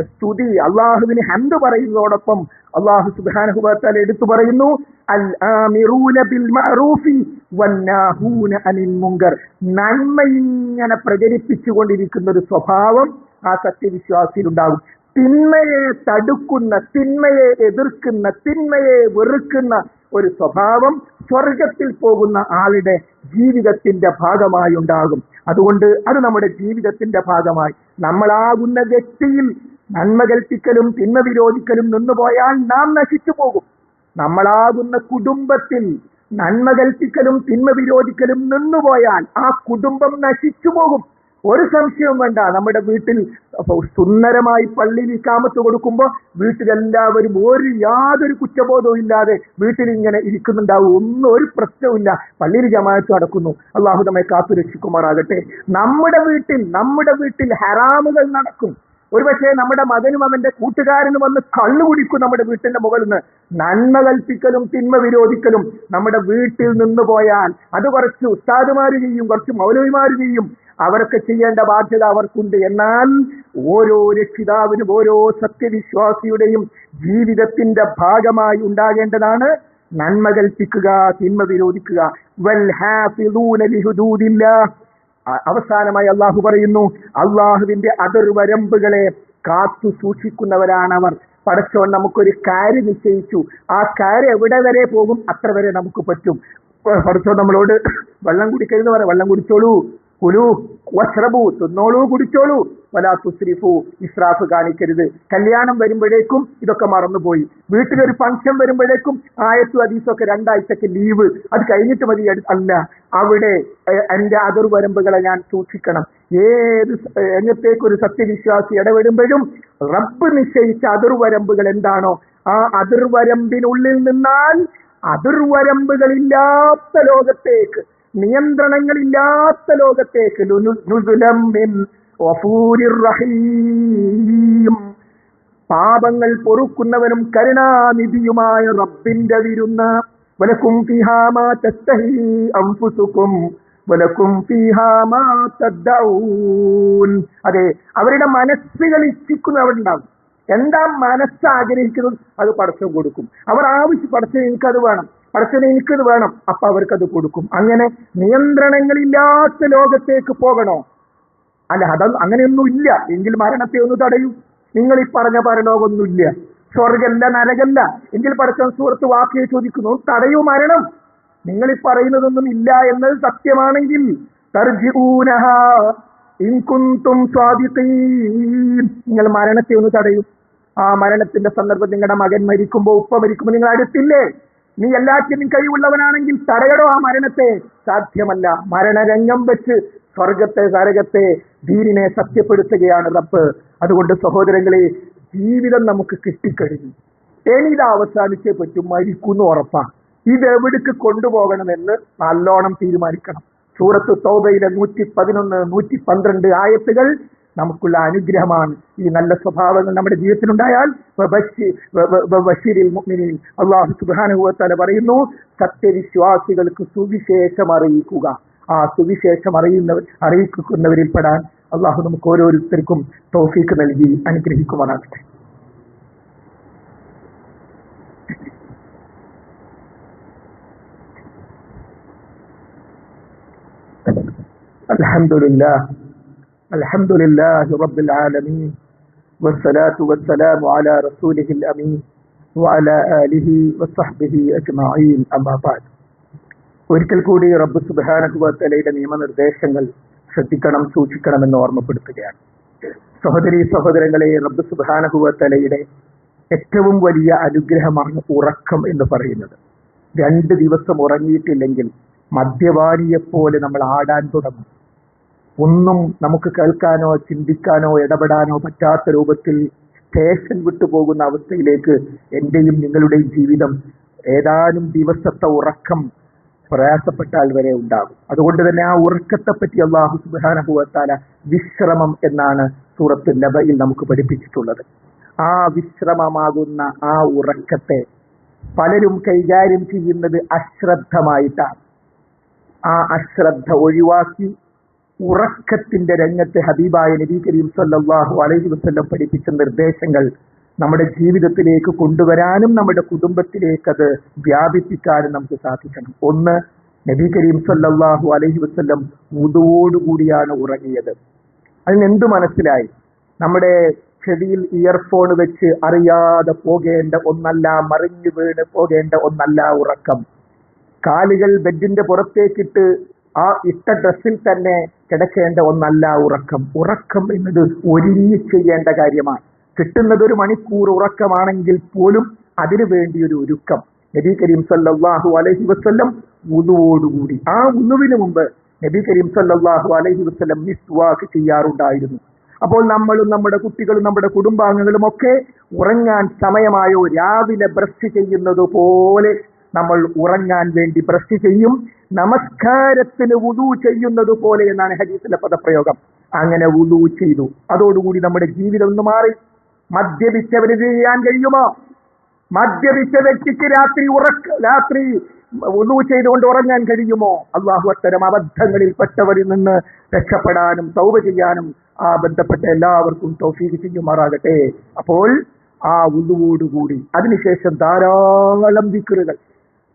S1: സ്തുതി അള്ളാഹുവിന് ഹംദ് പറയുന്നതോടൊപ്പം അള്ളാഹു സുബ്ഹാനഹു വ തആല എടുത്തു പറയുന്നു, അൽ ആമിറൂന ബിൽ മഅറൂഫി വന്നാഹൂന അനിൽ മുങ്കർ. നന്മ ഇങ്ങനെ പ്രചരിപ്പിച്ചുകൊണ്ടിരിക്കുന്ന ഒരു സ്വഭാവം ആ സത്യവിശ്വാസിയിലുണ്ടാകും. തിന്മയെ തടുക്കുന്ന, തിന്മയെ എതിർക്കുന്ന, തിന്മയെ വെറുക്കുന്ന ഒരു സ്വഭാവം സ്വർഗത്തിൽ പോകുന്ന ആളുടെ ജീവിതത്തിന്റെ ഭാഗമായി ഉണ്ടാകും. അതുകൊണ്ട് അത് നമ്മുടെ ജീവിതത്തിന്റെ ഭാഗമായി നമ്മളാകുന്ന വ്യക്തിയിൽ നന്മ കൽപ്പിക്കലും തിന്മ വിരോധിക്കലും നിന്നുപോയാൽ നാം നശിച്ചു പോകും. നമ്മളാകുന്ന കുടുംബത്തിൽ നന്മ കൽപ്പിക്കലും തിന്മ വിരോധിക്കലും നിന്നുപോയാൽ ആ കുടുംബം നശിച്ചു പോകും. ഒരു സംശയവും വേണ്ട. നമ്മുടെ വീട്ടിൽ സുന്ദരമായി പള്ളിയിൽ ഇഖാമത്ത് കൊടുക്കുമ്പോൾ വീട്ടിലെല്ലാവരും യാതൊരു കുറ്റബോധവും ഇല്ലാതെ വീട്ടിൽ ഇങ്ങനെ ഇരിക്കുന്നുണ്ടാവും. ഒന്നും ഒരു പ്രശ്നവുമില്ല. പള്ളിയിൽ ജമാഅത്ത് നടക്കുന്നു. അള്ളാഹു നമ്മെ കാത്തു രക്ഷിക്കുമാറാകട്ടെ. നമ്മുടെ വീട്ടിൽ ഹറാമുകൾ നടക്കും. ഒരുപക്ഷെ നമ്മുടെ മകനും അവന്റെ കൂട്ടുകാരനും വന്ന് കള്ളു കുടിക്കും നമ്മുടെ വീട്ടിന്റെ മുകളിൽ നിന്ന്. നന്മ കൽപ്പിക്കലും തിന്മ വിരോധിക്കലും നമ്മുടെ വീട്ടിൽ നിന്ന് പോയാൽ അത് കുറച്ച് ഉസ്താദുമാര് ചെയ്യും, കുറച്ച് മൗലവിമാര് ചെയ്യും. അവരൊക്കെ ചെയ്യേണ്ട ബാധ്യത അവർക്കുണ്ട്. എന്നാൽ ഓരോ രക്ഷിതാവിനും ഓരോ സത്യവിശ്വാസിയുടെയും ജീവിതത്തിന്റെ ഭാഗമായി ഉണ്ടാകേണ്ടതാണ് നന്മ കൽപ്പിക്കുക, തിന്മ വിരോധിക്കുക. വൽ ഹാഫിളൂന ലിഹുദൂദില്ലാഹ്. അവസാനമായി അള്ളാഹു പറയുന്നു, അള്ളാഹുവിന്റെ അതിർവരമ്പുകളെ കാത്തു സൂക്ഷിക്കുന്നവരാണവർ. പടച്ചോൻ നമുക്കൊരു കാര്യം നിശ്ചയിച്ചു. ആ കാര്യം എവിടെ വരെ പോകും അത്ര വരെ നമുക്ക് പറ്റും. പടച്ചോൻ നമ്മളോട് വെള്ളം കുടിക്കരുതെന്ന് പറയാം. വെള്ളം കുടിച്ചോളൂ, കുലു വസ്റബു, തിന്നോളൂ, കുടിച്ചോളൂ, വലാ തുസ്രിഫു, ഇസ്രാഫ് കാണിക്കരുത്. കല്യാണം വരുമ്പോഴേക്കും ഇതൊക്കെ മറന്നുപോയി. വീട്ടിലൊരു ഫംഗ്ഷൻ വരുമ്പോഴേക്കും ആയത്തും ഹദീസൊക്കെ 2 ആഴ്ചക്ക് ലീവ്, അത് കഴിഞ്ഞിട്ട് മതി. അല്ല, അവിടെ എന്റെ അതിർവരമ്പുകളെ ഞാൻ സൂക്ഷിക്കണം. ഏത് രംഗത്തേക്കൊരു സത്യവിശ്വാസി ഇടപെടുമ്പോഴും റബ്ബ് നിശ്ചയിച്ച അതിർവരമ്പുകൾ എന്താണോ ആ അതിർവരമ്പിനുള്ളിൽ നിന്നാൽ അതിർവരമ്പുകളില്ലാത്ത ലോകത്തേക്ക്, നിയന്ത്രണങ്ങളില്ലാത്ത ലോകത്തേക്ക്, നുസുലം മിൻ ഗഫൂരിർ റഹീം, പാപങ്ങൾ പൊറുക്കുന്നവനും കരുണാനിധിയുമായ റബ്ബിന്റെ വിരുന്ന്. വലക്കും ഫീഹാ മാ തസ്തഹി അൻഫുസുകും വലക്കും ഫീഹാ മാ തദ്ദഊൻ. അതെ, അവരുടെ മനസ്സുകൾ ഇച്ഛിക്കുന്നവരുണ്ടാകും. എന്താ മനസ്സ് ആഗ്രഹിക്കുന്നത് അത് പടച്ചവൻ കൊടുക്കും. അവർ പടച്ചവൻ എനിക്കത് വേണം, പടച്ചവനെ എനിക്കത് വേണം, അപ്പൊ അവർക്കത് കൊടുക്കും. അങ്ങനെ നിയന്ത്രണങ്ങളില്ലാത്ത ലോകത്തേക്ക് പോകണോ? അല്ല, അങ്ങനെയൊന്നും ഇല്ല എങ്കിൽ മരണത്തെ ഒന്ന് തടയൂ. നിങ്ങൾ ഈ പറഞ്ഞ പരലോകമൊന്നുമില്ല, സ്വർഗല്ല നരകല്ല എങ്കിൽ പടച്ചവൻ സൂറത്ത് വാക്യെ ചോദിക്കുന്നു, തടയൂ മരണം. നിങ്ങൾ ഈ പറയുന്നതൊന്നും ഇല്ല എന്നത് സത്യമാണെങ്കിൽ തർജിഊനഹാ ഇൻ കുൻതും സ്വാദിഖീൻ, നിങ്ങൾ മരണത്തെ ഒന്ന് തടയൂ. ആ മരണത്തിന്റെ സന്ദർഭം നിങ്ങളുടെ മകൻ മരിക്കുമ്പോ, ഉപ്പ മരിക്കുമ്പോ നിങ്ങൾ അടുത്തില്ലേ? നീ എല്ലാറ്റിനും കഴിവുള്ളവനാണെങ്കിൽ തടയടോ ആ മരണത്തെ. സാധ്യമല്ല. മരണരംഗം വെച്ച് സ്വർഗത്തെ നരകത്തെ ദീനിനെ സത്യപ്പെടുത്തുകയാണ് റബ്ബ്. അതുകൊണ്ട് സഹോദരങ്ങളെ, ജീവിതം നമുക്ക് കിട്ടിക്കഴിഞ്ഞു. ഇനി ഇത് അവസാനിച്ചേ പറ്റും, മരിക്കുന്നു ഉറപ്പാ. ഇതെവിടേക്ക് കൊണ്ടുപോകണമെന്ന് നല്ലോണം തീരുമാനിക്കണം. സൂറത്ത് തൗബയിലെ 111, 112 ആയത്തുകൾ നമുക്കുള്ള അനുഗ്രഹമാണ്. ഈ നല്ല സ്വഭാവങ്ങൾ നമ്മുടെ ജീവിതത്തിലുണ്ടായാൽ അല്ലാഹു സുബ്ഹാനഹു വ തആല പറയുന്നു, സത്യവിശ്വാസികൾക്ക് സുവിശേഷം അറിയിക്കുക. ആ സുവിശേഷം അറിയിക്കുന്നവരിൽ പെടാൻ അല്ലാഹു നമുക്ക് ഓരോരുത്തർക്കും തൗഫീഖ് നൽകി അനുഗ്രഹിക്കുമാറാകട്ടെ. അൽഹംദുലില്ലാഹി റബ്ബിൽ ആലമീൻ വസ്സലാത്തു വസ്സലാമു അലാ റസൂലിഹിൽ അമീൻ വഅലാ ആലിഹി വസ്സഹ്ബിഹി അജ്മഈൻ. അമ്മാ ബഅദ്. ഒരിക്കൽ കൂടി റബ്ബ് സുബ്ഹാനഹു വ തആലയുടെ നിയമനിർദ്ദേശങ്ങൾ ശ്രദ്ധിക്കണം, സൂക്ഷിക്കണമെന്ന് ഓർമ്മപ്പെടുത്തുകയാണ്. സഹോദരങ്ങളെ, റബ്ബ് സുബ്ഹാനഹു വ തആലയുടെ ഏറ്റവും വലിയ അനുഗ്രഹമാണ് ഉറക്കം എന്ന് പറയുന്നത്. 2 ദിവസം ഉറങ്ങിയിട്ടില്ലെങ്കിൽ മദ്യപാനിയെപ്പോലെ നമ്മൾ ആടാൻ തുടങ്ങും. ഒന്നും നമുക്ക് കേൾക്കാനോ ചിന്തിക്കാനോ ഇടപെടാനോ പറ്റാത്ത രൂപത്തിൽ സ്റ്റേഷൻ വിട്ടുപോകുന്ന അവസ്ഥയിലേക്ക് എന്റെയും നിങ്ങളുടെയും ജീവിതം ഏതാനും ദിവസത്തെ ഉറക്കം പ്രയാസപ്പെട്ടാൽ വരെ ഉണ്ടാകും. അതുകൊണ്ട് തന്നെ ആ ഉറക്കത്തെ പറ്റി അല്ലാഹു സുബ്ഹാനഹു വ തആല വിശ്രമം എന്നാണ് സൂറത്ത് നബയിൽ നമുക്ക് പഠിപ്പിച്ചിട്ടുള്ളത്. ആ വിശ്രമമാകുന്ന ആ ഉറക്കത്തെ പലരും കൈകാര്യം ചെയ്യുന്നത് അശ്രദ്ധമായിട്ടാണ്. ആ അശ്രദ്ധ ഒഴിവാക്കി ഉറക്കത്തിന്റെ രംഗത്ത് ഹബീബായ നബി കരീം സല്ലല്ലാഹു അലൈഹി വസല്ലം പഠിപ്പിച്ച നിർദ്ദേശങ്ങൾ നമ്മുടെ ജീവിതത്തിലേക്ക് കൊണ്ടുവരാനും നമ്മുടെ കുടുംബത്തിലേക്ക് അത് വ്യാപിപ്പിക്കാനും നമുക്ക് സാധിക്കണം. ഒന്ന്, നബി കരീം സല്ലല്ലാഹു അലൈഹി വസല്ലം വുദുവോടുകൂടിയാണ് ഉറങ്ങിയത്. അതിനെന്ത് മനസ്സിലായി? നമ്മുടെ ചെവിയിൽ ഇയർഫോൺ വെച്ച് അറിയാതെ പോകേണ്ട ഒന്നല്ല, മറിഞ്ഞു വീണ് പോകേണ്ട ഒന്നല്ല ഉറക്കം. കാലുകൾ ബെഡിന്റെ പുറത്തേക്കിട്ട് ആ ഇട്ട ഡ്രസ്സിൽ തന്നെ കിടക്കേണ്ട ഒന്നല്ല ഉറക്കം. ഉറക്കം എന്നത് ഒരുങ്ങി ചെയ്യേണ്ട കാര്യമാണ്. കിട്ടുന്നത് 1 മണിക്കൂർ ഉറക്കമാണെങ്കിൽ പോലും അതിനു വേണ്ടി ഒരു ഒരുക്കം. നബി കരീം സല്ലല്ലാഹു അലൈഹി വസല്ലം വുദുവോടുകൂടി, ആ വുദുവിന് മുമ്പ് നബി കരീം സല്ലല്ലാഹു അലൈഹി വസല്ലം മിസ്വാക്ക് ചെയ്യാറുണ്ടായിരുന്നു. അപ്പോൾ നമ്മളും നമ്മുടെ കുട്ടികളും നമ്മുടെ കുടുംബാംഗങ്ങളും ഒക്കെ ഉറങ്ങാൻ സമയമായോ രാവിലെ ബ്രഷ് ചെയ്യുന്നത് പോലെ നമ്മൾ ഉറങ്ങാൻ വേണ്ടി ബ്രഷ് ചെയ്യും. നമസ്കാരത്തിന് വുദു ചെയ്യുന്നത് പോലെ എന്നാണ് ഹദീസിലെ പദപ്രയോഗം. അങ്ങനെ വുദു ചെയ്തു. അതോടുകൂടി നമ്മുടെ ജീവിതം ഒന്ന് മാറി. മദ്യപിച്ചവന് ചെയ്യാൻ കഴിയുമോ? മദ്യപിച്ച വ്യക്തിക്ക് രാത്രി വുദു ചെയ്തുകൊണ്ട് ഉറങ്ങാൻ കഴിയുമോ? അള്ളാഹു അത്തരം അബദ്ധങ്ങളിൽ പെട്ടവരിൽ നിന്ന് രക്ഷപ്പെടാനും തൗബ ചെയ്യാനും ആ ബന്ധപ്പെട്ട എല്ലാവർക്കും തൗഫീഖ് ചെയ്യുമാറാകട്ടെ. അപ്പോൾ ആ വുദുവോടുകൂടി അതിനുശേഷം ധാരാളം ദിക്റുകൾ,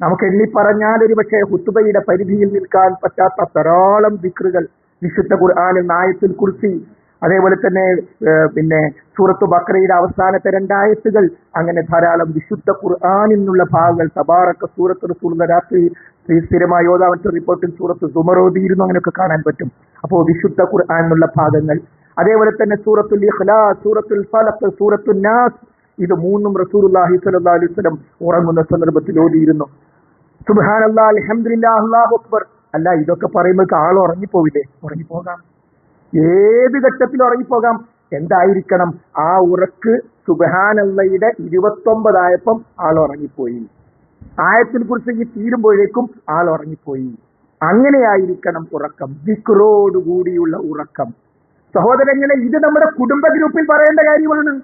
S1: നമുക്ക് എണ്ണി പറഞ്ഞാൽ ഒരു പക്ഷേ ഖുത്ബയുടെ പരിധിയിൽ നിൽക്കാൻ പറ്റാത്ത ധാരാളം ദിക്റുകൾ വിശുദ്ധ ഖുർആനിൽ ആയത്തുൽ കുർസി, അതേപോലെ തന്നെ പിന്നെ സൂറത്തു ബഖറയുടെ അവസാനത്തെ 2 ആയത്തുകൾ, അങ്ങനെ ധാരാളം വിശുദ്ധ ഖുർആനിൽ നിന്നുള്ള ഭാഗങ്ങൾ. തബാറക സൂറത്ത് റസൂലുള്ള രാത്രി സ്ഥിരമായി ഓതാവറ്റ റിപ്പോർട്ടിൽ സൂറത്ത് സുമറോദിയിരുന്നു, അങ്ങനെയൊക്കെ കാണാൻ പറ്റും. അപ്പോൾ വിശുദ്ധ ഖുർആൻ എന്നുള്ള ഭാഗങ്ങൾ, അതേപോലെ തന്നെ സൂറത്തുൽ ഇഖ്ലാസ്, സൂറത്തുൽ ഫലഖ്, സൂറത്തുൻ നാസ്, ഇത് 3ഉം റസൂലുള്ളാഹി സ്വല്ലല്ലാഹു അലൈഹി വസല്ലം ഉറങ്ങുന്ന സന്ദർഭത്തിൽ ഓതിയിരുന്നു. സുബ്ഹാനല്ലാഹ്, അൽഹംദുലില്ലാഹ്, അല്ലാഹു അക്ബർ. അല്ല, ഇതൊക്കെ പറയുമ്പോൾ ആൾ ഉറങ്ങിപ്പോവില്ലേ? ഉറങ്ങിപ്പോകാം, ഏത് ഘട്ടത്തിൽ ഉറങ്ങിപ്പോകാം. എന്തായിരിക്കണം? ആ ഉറക്ക് സുബ്ഹാനല്ലാഹയുടെ 29 ആയപ്പം ആൾ ഉറങ്ങിപ്പോയി. ആയത്തിൽ കുറിച്ച് തീരുമ്പോഴേക്കും ആൾ ഉറങ്ങിപ്പോയി. അങ്ങനെയായിരിക്കണം ഉറക്കം, ദിക്റോടുകൂടിയുള്ള ഉറക്കം. സഹോദരങ്ങളെ, ഇത് നമ്മുടെ കുടുംബ ഗ്രൂപ്പിൽ പറയേണ്ട കാര്യമാണ്.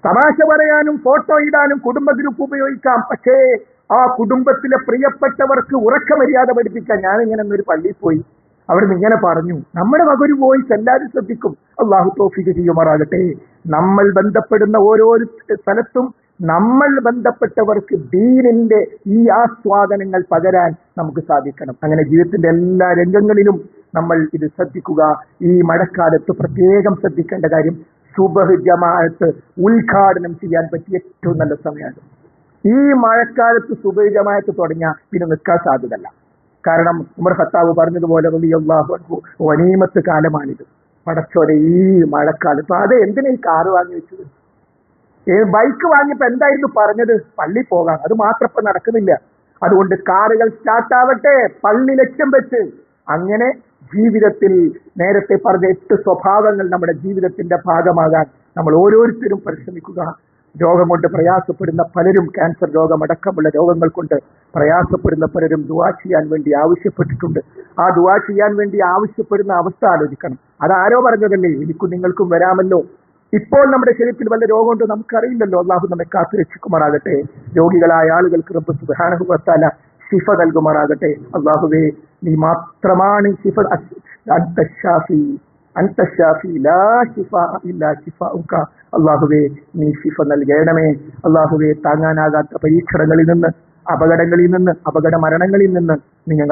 S1: തമാശ പറയാനും ഫോട്ടോ ഇടാനും കുടുംബ ഗ്രൂപ്പ് ഉപയോഗിക്കാം. പക്ഷേ ആ കുടുംബത്തിലെ പ്രിയപ്പെട്ടവർക്ക് ഉറക്കമര്യാദ പഠിപ്പിക്കാൻ, ഞാനിങ്ങനെ ഒരു പള്ളിയിൽ പോയി, അവിടുന്ന് ഇങ്ങനെ പറഞ്ഞു, നമ്മുടെ വകൊരു വോയിസ് എല്ലാവരും ശ്രദ്ധിക്കും. അള്ളാഹു തൗഫീഖ് ചെയ്യുമാറാകട്ടെ. നമ്മൾ ബന്ധപ്പെടുന്ന ഓരോ സ്ഥലത്തും നമ്മൾ ബന്ധപ്പെട്ടവർക്ക് ദീനിന്റെ ഈ ആസ്വാദനങ്ങൾ പകരാൻ നമുക്ക് സാധിക്കണം. അങ്ങനെ ജീവിതത്തിന്റെ എല്ലാ രംഗങ്ങളിലും നമ്മൾ ഇത് ശ്രദ്ധിക്കുക. ഈ മഴക്കാലത്ത് പ്രത്യേകം ശ്രദ്ധിക്കേണ്ട കാര്യം, സുബഹ് ജമാഅത്ത് ഉദ്ഘാടനം ചെയ്യാൻ പറ്റിയ ഏറ്റവും നല്ല സമയമാണ്. ഈ മഴക്കാലത്ത് സുബഹ് ജമാഅത്ത് തുടങ്ങിയാൽ പിന്നെ നിൽക്കാൻ സാധ്യതല്ല. കാരണം ഉമർ ഖത്താബ് പറഞ്ഞതുപോലെ റളിയല്ലാഹു അൻഹു, ഗനീമത്ത് കാലമാണിത്. പടച്ചോരെ, ഈ മഴക്കാലത്ത് അത് എന്തിനാ ഈ കാറ് വാങ്ങി വെച്ചത്? ബൈക്ക് വാങ്ങിയപ്പോ എന്തായിരുന്നു പറഞ്ഞത്? പള്ളി പോകാം. അത് മാത്രം ഇപ്പൊ നടക്കുന്നില്ല. അതുകൊണ്ട് കാറുകൾ സ്റ്റാർട്ടാവട്ടെ, പള്ളി ലക്ഷ്യം വെച്ച്. അങ്ങനെ ജീവിതത്തിൽ നേരത്തെ പറഞ്ഞ 8 സ്വഭാവങ്ങൾ നമ്മുടെ ജീവിതത്തിന്റെ ഭാഗമാകാൻ നമ്മൾ ഓരോരുത്തരും പരിശ്രമിക്കുക. രോഗം കൊണ്ട് പ്രയാസപ്പെടുന്ന പലരും, ക്യാൻസർ രോഗമടക്കമുള്ള രോഗങ്ങൾ കൊണ്ട് പ്രയാസപ്പെടുന്ന പലരും ദുആ ചെയ്യാൻ വേണ്ടി ആവശ്യപ്പെട്ടിട്ടുണ്ട്. ആ ദുആ ചെയ്യാൻ വേണ്ടി ആവശ്യപ്പെടുന്ന അവസ്ഥ ആലോചിക്കണം. അതാരോ പറഞ്ഞതല്ലേ, എനിക്കും നിങ്ങൾക്കും വരാമല്ലോ. ഇപ്പോൾ നമ്മുടെ ശരീരത്തിൽ വല്ല രോഗമുണ്ടോ നമുക്കറിയില്ലല്ലോ. അള്ളാഹു നമ്മെ കാത്തു രക്ഷിക്കുമാറാകട്ടെ. രോഗികളായ ആളുകൾക്ക് റബ്ബ് സുബ്ഹാനഹു വ തആല ശിഫ നൽകുമാറാകട്ടെ. അള്ളാഹുവേ, നീ മാത്രമാണ് ശിഫ. അൻത ഷാഫി ലാ ശിഫാ ഇല്ലാ ശിഫാഉക. അള്ളാഹുവേ, നീ ശിഫ നൽകണമേ. അള്ളാഹുവേ, താങ്ങാനാകാത്ത പരീക്ഷണങ്ങളിൽ നിന്ന്, അപകടങ്ങളിൽ നിന്ന്, അപകട മരണങ്ങളിൽ നിന്ന് നീ ഞങ്ങളെ